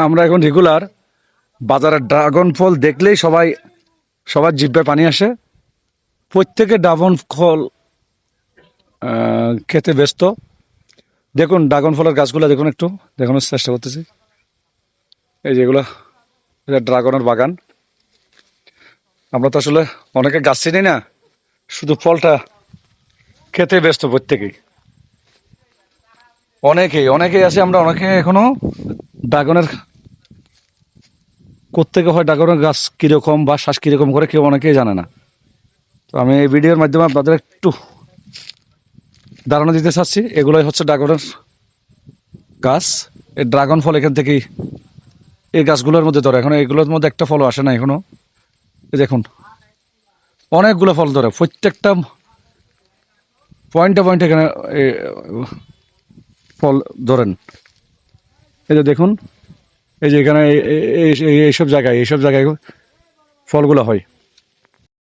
আমরা এখন রেগুলার বাজারে ড্রাগন ফল দেখলেই সবার জিহ্বায় পানি আসে। প্রত্যেকে ড্রাগন ফল খেতে ব্যস্ত। দেখুন ড্রাগন ফলের গাছগুলো দেখুন, একটু দেখানোর চেষ্টা করতেছি। এই যেগুলো, এটা ড্রাগনের বাগান। আমরা তো আসলে অনেকে গাছ চিনি না, শুধু ফলটা খেতে ব্যস্ত প্রত্যেকেই। অনেকেই আছে, আমরা অনেকে এখনো ড্রাগনের কোত্থেকে হয়, ড্রাগনের গাছ কীরকম বা শ্বাস কীরকম করে কেউ অনেকেই জানে না। তো আমি এই ভিডিওর মাধ্যমে আপনাদের একটু ধারণা দিতে চাচ্ছি। এগুলোই হচ্ছে ড্রাগনের গাছ। এই ড্রাগন ফল এখান থেকেই এই গাছগুলোর মধ্যে ধরে। এখন এগুলোর মধ্যে একটা ফলও আসে না এখনো। এই দেখুন অনেকগুলো ফল ধরে, প্রত্যেকটা পয়েন্টে পয়েন্টে এখানে ফল ধরেন। এই যে দেখুন, এই যে এখানে এইসব জায়গায় ফলগুলো হয়।